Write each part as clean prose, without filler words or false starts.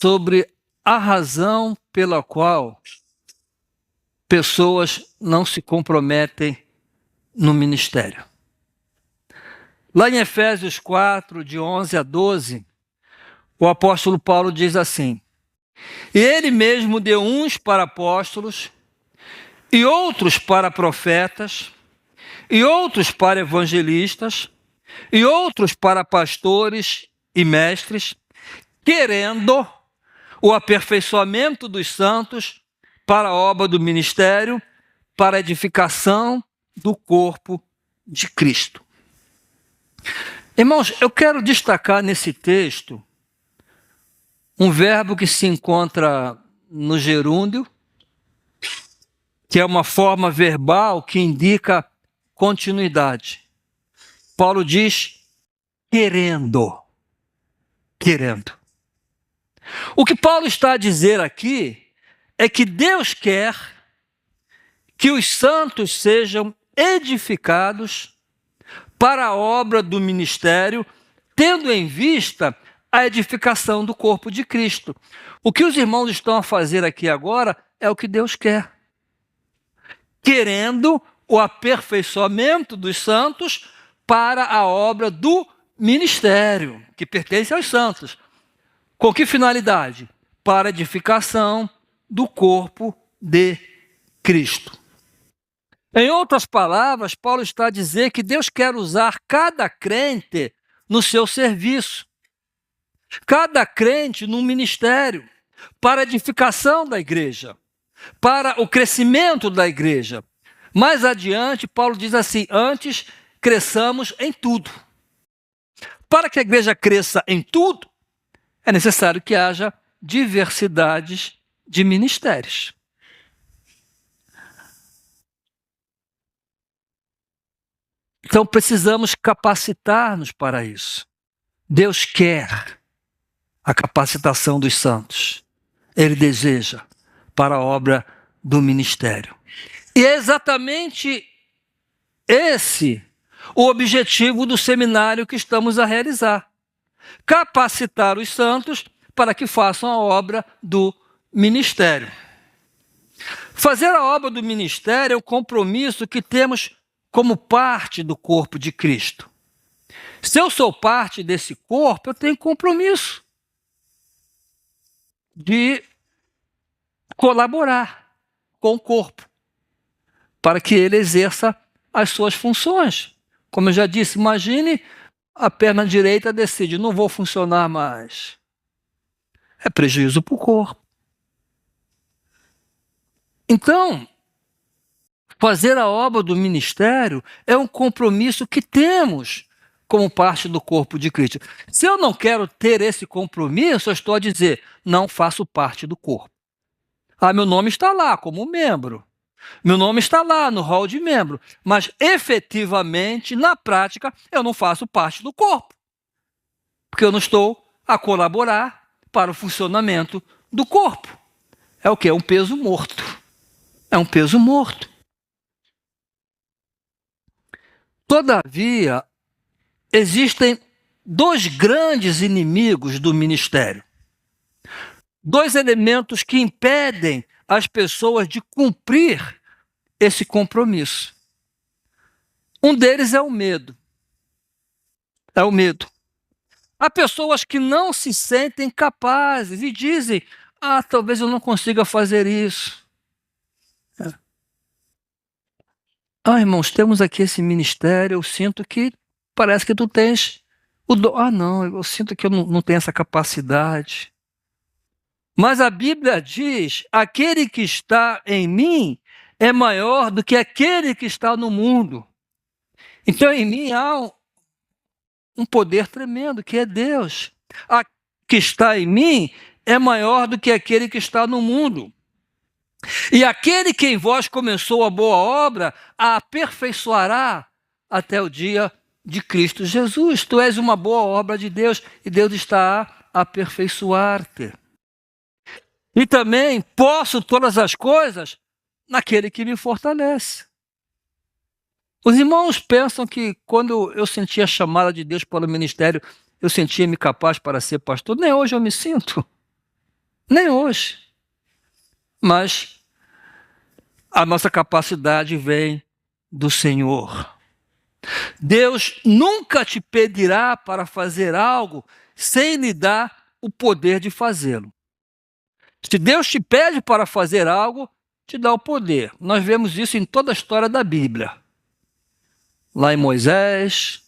sobre a razão pela qual pessoas não se comprometem no ministério. Lá em Efésios 4, de 11 a 12, o apóstolo Paulo diz assim: E ele mesmo deu uns para apóstolos, e outros para profetas, e outros para evangelistas, e outros para pastores e mestres, querendo o aperfeiçoamento dos santos para a obra do ministério, para a edificação do corpo de Cristo. Irmãos, eu quero destacar nesse texto um verbo que se encontra no gerúndio, que é uma forma verbal que indica continuidade. Paulo diz querendo. Querendo. O que Paulo está a dizer aqui é que Deus quer que os santos sejam edificados para a obra do ministério, tendo em vista a edificação do corpo de Cristo. O que os irmãos estão a fazer aqui agora é o que Deus quer. Querendo o aperfeiçoamento dos santos para a obra do ministério, que pertence aos santos. Com que finalidade? Para a edificação do corpo de Cristo. Em outras palavras, Paulo está a dizer que Deus quer usar cada crente no seu serviço, cada crente num ministério, para a edificação da igreja, para o crescimento da igreja. Mais adiante, Paulo diz assim: antes cresçamos em tudo. Para que a igreja cresça em tudo, é necessário que haja diversidades de ministérios. Então precisamos capacitar-nos para isso. Deus quer a capacitação dos santos. Ele deseja para a obra do ministério. E é exatamente esse o objetivo do seminário que estamos a realizar. Capacitar os santos para que façam a obra do ministério. Fazer a obra do ministério é um compromisso que temos como parte do corpo de Cristo. Se eu sou parte desse corpo, eu tenho compromisso de colaborar com o corpo para que ele exerça as suas funções. Como eu já disse, imagine a perna direita decide, não vou funcionar mais. É prejuízo para o corpo. Então, fazer a obra do ministério é um compromisso que temos como parte do corpo de Cristo. Se eu não quero ter esse compromisso, eu estou a dizer, não faço parte do corpo. Meu nome está lá como membro. Meu nome está lá no hall de membro. Mas, efetivamente, na prática, eu não faço parte do corpo. Porque eu não estou a colaborar para o funcionamento do corpo. É o quê? É um peso morto. É um peso morto. Todavia, existem dois grandes inimigos do ministério. Dois elementos que impedem as pessoas de cumprir esse compromisso. Um deles é o medo. É o medo. Há pessoas que não se sentem capazes e dizem, talvez eu não consiga fazer isso. Irmãos, temos aqui esse ministério, eu sinto que parece que tu tens o dom. Não, eu sinto que eu não tenho essa capacidade. Mas a Bíblia diz, aquele que está em mim é maior do que aquele que está no mundo. Então em mim há um poder tremendo, que é Deus. A que está em mim é maior do que aquele que está no mundo. E aquele que em vós começou a boa obra, a aperfeiçoará até o dia de Cristo Jesus. Tu és uma boa obra de Deus e Deus está a aperfeiçoar-te. E também posso todas as coisas naquele que me fortalece. Os irmãos pensam que quando eu sentia a chamada de Deus para o ministério, eu sentia-me capaz para ser pastor. Nem hoje eu me sinto. Nem hoje. Mas a nossa capacidade vem do Senhor. Deus nunca te pedirá para fazer algo sem lhe dar o poder de fazê-lo. Se Deus te pede para fazer algo, te dá o poder. Nós vemos isso em toda a história da Bíblia. Lá em Moisés,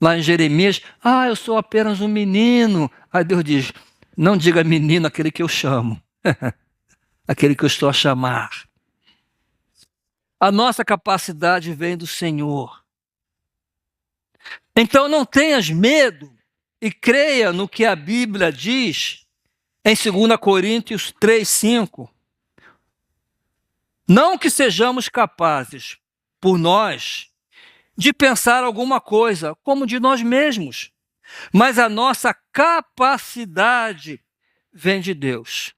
lá em Jeremias, eu sou apenas um menino. Aí Deus diz, não diga menino aquele que eu chamo, aquele que eu estou a chamar. A nossa capacidade vem do Senhor. Então não tenhas medo e creia no que a Bíblia diz em 2 Coríntios 3:5. Não que sejamos capazes, por nós, de pensar alguma coisa como de nós mesmos, mas a nossa capacidade vem de Deus.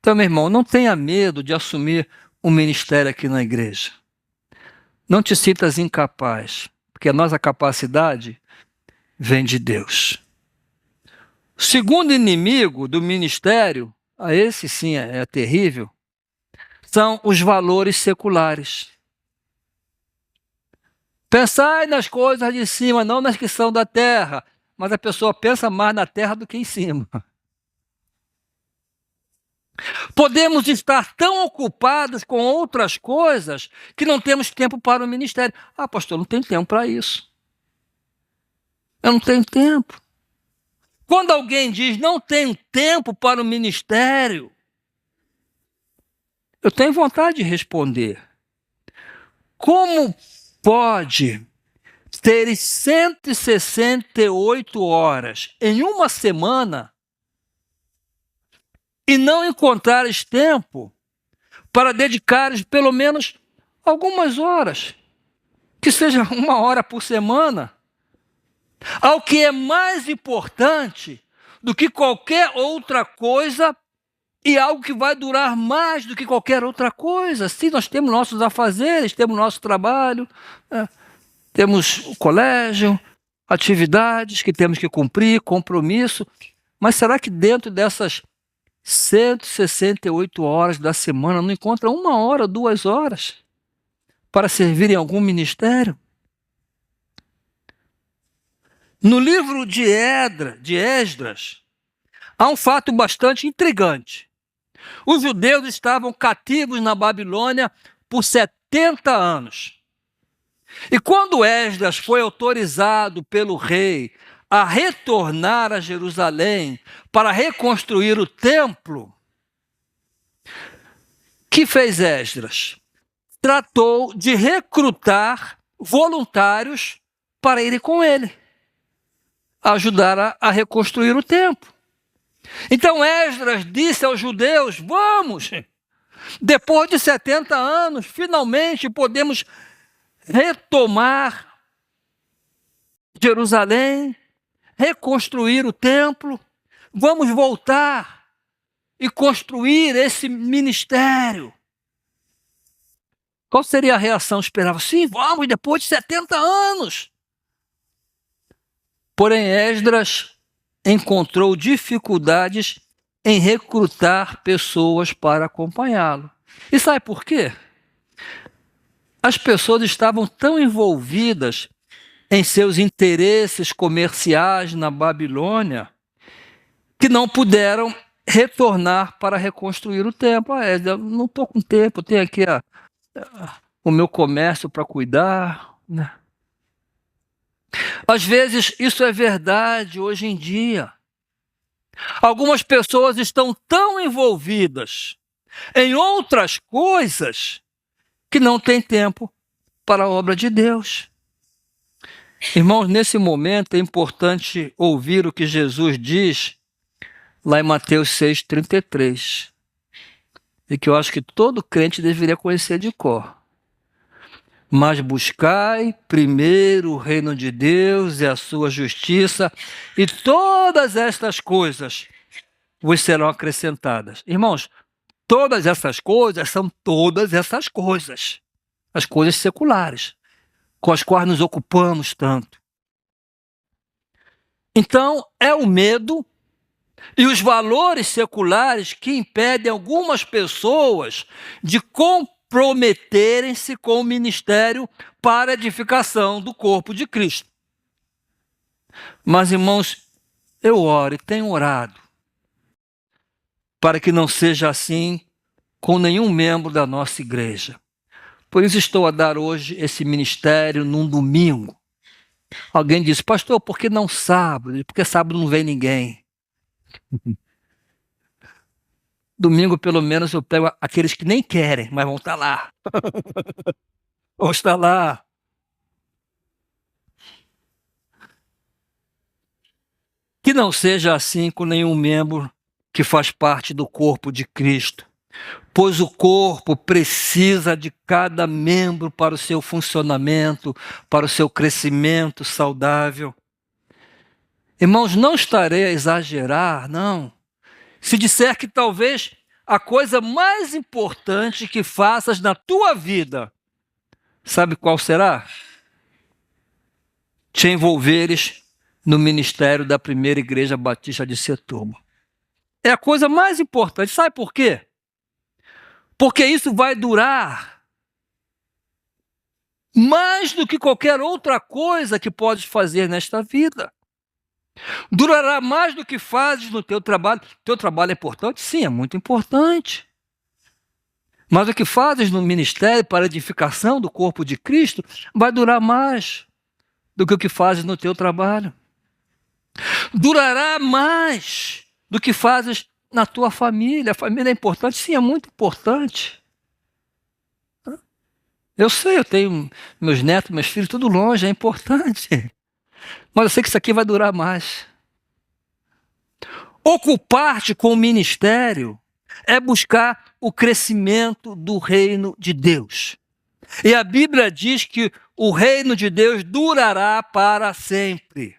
Então, meu irmão, não tenha medo de assumir um ministério aqui na igreja. Não te sintas incapaz, porque a nossa capacidade vem de Deus. O segundo inimigo do ministério, esse sim é terrível, são os valores seculares. Pensai nas coisas de cima, não nas que são da terra, mas a pessoa pensa mais na terra do que em cima. Podemos estar tão ocupados com outras coisas que não temos tempo para o ministério. Pastor, não tenho tempo para isso. Eu não tenho tempo. Quando alguém diz não tenho tempo para o ministério, eu tenho vontade de responder. Como pode ter 168 horas em uma semana e não encontrares tempo para dedicares pelo menos algumas horas, que seja 1 hora por semana, ao que é mais importante do que qualquer outra coisa e algo que vai durar mais do que qualquer outra coisa. Sim, nós temos nossos afazeres, temos nosso trabalho, temos o colégio, atividades que temos que cumprir, compromisso, mas será que dentro dessas 168 horas da semana não encontra 1 hora, 2 horas para servir em algum ministério? No livro de Esdras, há um fato bastante intrigante. Os judeus estavam cativos na Babilônia por 70 anos. E quando Esdras foi autorizado pelo rei a retornar a Jerusalém para reconstruir o templo, que fez Esdras? Tratou de recrutar voluntários para irem com ele, ajudar a reconstruir o templo. Então Esdras disse aos judeus, vamos, depois de 70 anos, finalmente podemos retomar Jerusalém, reconstruir o templo, vamos voltar e construir esse ministério. Qual seria a reação? Esperava, sim, vamos, depois de 70 anos. Porém, Esdras encontrou dificuldades em recrutar pessoas para acompanhá-lo. E sabe por quê? As pessoas estavam tão envolvidas em seus interesses comerciais na Babilônia que não puderam retornar para reconstruir o templo. Eu não estou com tempo, eu tenho aqui o meu comércio para cuidar, né? Às vezes isso é verdade hoje em dia. Algumas pessoas estão tão envolvidas em outras coisas que não têm tempo para a obra de Deus. Irmãos, nesse momento é importante ouvir o que Jesus diz lá em Mateus 6,33, e que eu acho que todo crente deveria conhecer de cor. Mas buscai primeiro o reino de Deus e a sua justiça, e todas estas coisas vos serão acrescentadas. Irmãos, todas essas coisas são todas essas coisas, as coisas seculares, com as quais nos ocupamos tanto. Então, é o medo, e os valores seculares que impedem algumas pessoas de comprometerem-se com o ministério para a edificação do corpo de Cristo. Mas, irmãos, eu oro e tenho orado para que não seja assim com nenhum membro da nossa igreja. Por isso estou a dar hoje esse ministério num domingo. Alguém disse, pastor, por que não sábado? Porque sábado não vem ninguém. Domingo, pelo menos, eu pego aqueles que nem querem, mas vão estar lá. Vão estar lá. Que não seja assim com nenhum membro que faz parte do corpo de Cristo, pois o corpo precisa de cada membro para o seu funcionamento, para o seu crescimento saudável. Irmãos, não estarei a exagerar, não, se disser que talvez a coisa mais importante que faças na tua vida, sabe qual será? Te envolveres no ministério da primeira igreja batista de Setúbal. É a coisa mais importante. Sabe por quê? Porque isso vai durar mais do que qualquer outra coisa que podes fazer nesta vida. Durará mais do que fazes no teu trabalho. Teu trabalho é importante? Sim, é muito importante. Mas o que fazes no ministério para a edificação do corpo de Cristo vai durar mais do que o que fazes no teu trabalho. Durará mais do que fazes na tua família. A família é importante? Sim, é muito importante. Eu sei, eu tenho meus netos, meus filhos, tudo longe, é importante. Mas eu sei que isso aqui vai durar mais. Ocupar-te com o ministério é buscar o crescimento do reino de Deus. E a Bíblia diz que o reino de Deus durará para sempre.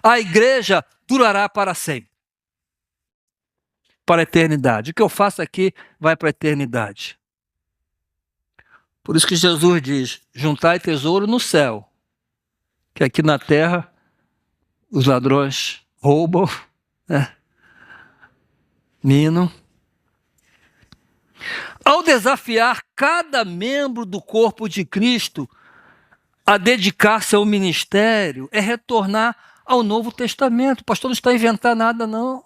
A igreja durará para sempre. Para a eternidade. O que eu faço aqui vai para a eternidade. Por isso que Jesus diz, juntai tesouro no céu, que aqui na terra os ladrões roubam, né? Minam. Ao desafiar cada membro do corpo de Cristo a dedicar-se ao ministério, é retornar ao Novo Testamento. O pastor não está a inventar nada, não.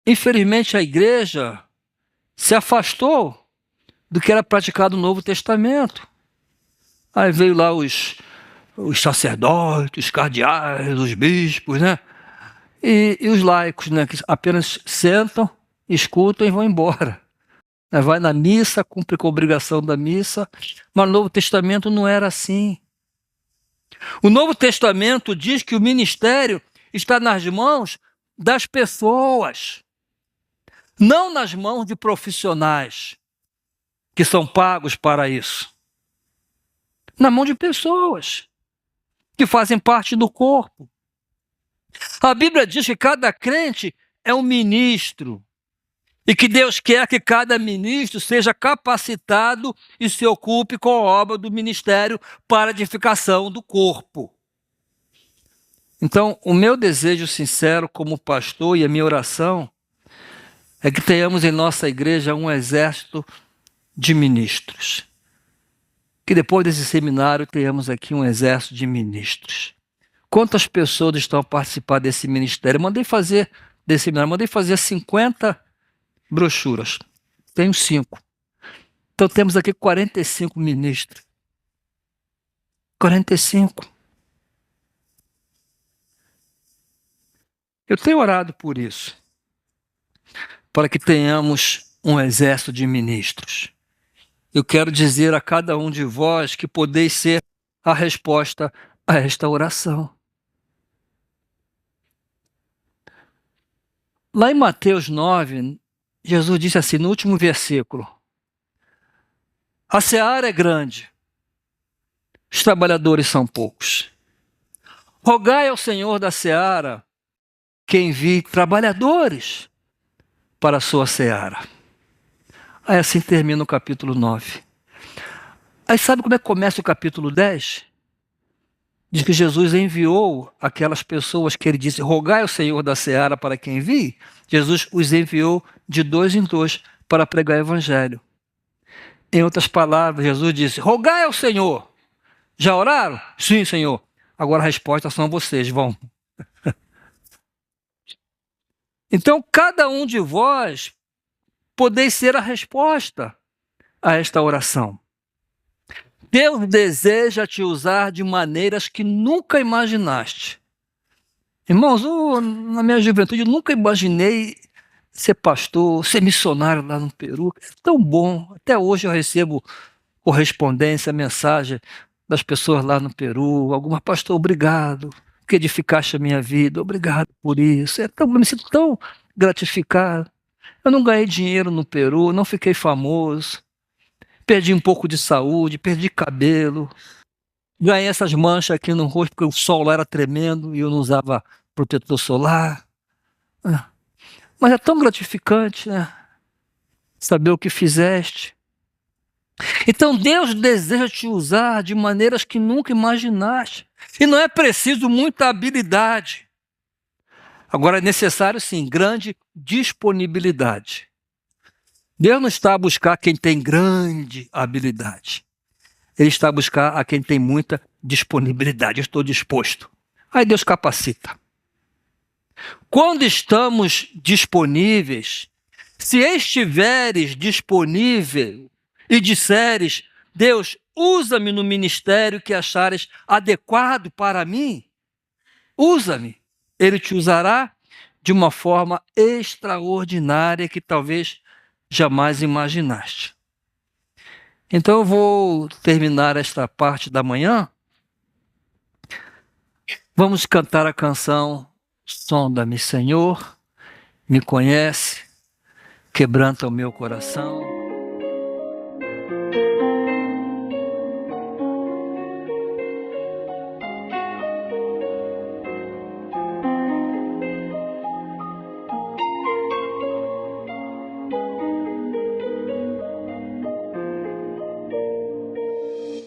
Infelizmente, a igreja se afastou do que era praticado no Novo Testamento. Aí veio lá os sacerdotes, os cardeais, os bispos, né? E os laicos, né? Que apenas sentam, escutam e vão embora. Vai na missa, cumpre com a obrigação da missa, mas no Novo Testamento não era assim. O Novo Testamento diz que o ministério está nas mãos das pessoas, não nas mãos de profissionais que são pagos para isso. Na mão de pessoas que fazem parte do corpo. A Bíblia diz que cada crente é um ministro e que Deus quer que cada ministro seja capacitado e se ocupe com a obra do ministério para a edificação do corpo. Então, o meu desejo sincero como pastor e a minha oração é que tenhamos em nossa igreja um exército de ministros. Que depois desse seminário tenhamos aqui um exército de ministros. Quantas pessoas estão a participar desse ministério? Eu mandei fazer desse seminário, mandei fazer 50 brochuras. Tenho 5. Então temos aqui 45 ministros. 45. Eu tenho orado por isso. Para que tenhamos um exército de ministros. Eu quero dizer a cada um de vós que podeis ser a resposta a esta oração. Lá em Mateus 9, Jesus disse assim, no último versículo, a seara é grande, os trabalhadores são poucos. Rogai ao Senhor da seara que envie trabalhadores para a sua seara. Aí assim termina o capítulo 9. Aí sabe como é que começa o capítulo 10? Diz que Jesus enviou aquelas pessoas que ele disse: rogai ao Senhor da seara para que envie. Jesus os enviou de dois em dois para pregar o evangelho. Em outras palavras, Jesus disse: rogai ao Senhor. Já oraram? Sim, Senhor. Agora a resposta são vocês, vão. Então, cada um de vós podeis ser a resposta a esta oração. Deus deseja te usar de maneiras que nunca imaginaste. Irmãos, na minha juventude eu nunca imaginei ser pastor, ser missionário lá no Peru. É tão bom. Até hoje eu recebo correspondência, mensagem das pessoas lá no Peru. Algumas, pastor, obrigado, que edificaste a minha vida. Obrigado por isso. Eu me sinto tão gratificado. Eu não ganhei dinheiro no Peru, não fiquei famoso. Perdi um pouco de saúde, perdi cabelo. Ganhei essas manchas aqui no rosto porque o sol lá era tremendo e eu não usava protetor solar. Ah, mas é tão gratificante, né? Saber o que fizeste. Então Deus deseja te usar de maneiras que nunca imaginaste. E não é preciso muita habilidade. Agora é necessário, sim, grande disponibilidade. Deus não está a buscar quem tem grande habilidade. Ele está a buscar a quem tem muita disponibilidade. Eu estou disposto. Aí Deus capacita. Quando estamos disponíveis, se estiveres disponível e disseres: Deus, usa-me no ministério que achares adequado para mim, usa-me. Ele te usará de uma forma extraordinária que talvez jamais imaginaste. Então eu vou terminar esta parte da manhã. Vamos cantar a canção Sonda-me, Senhor, me conhece, quebranta o meu coração.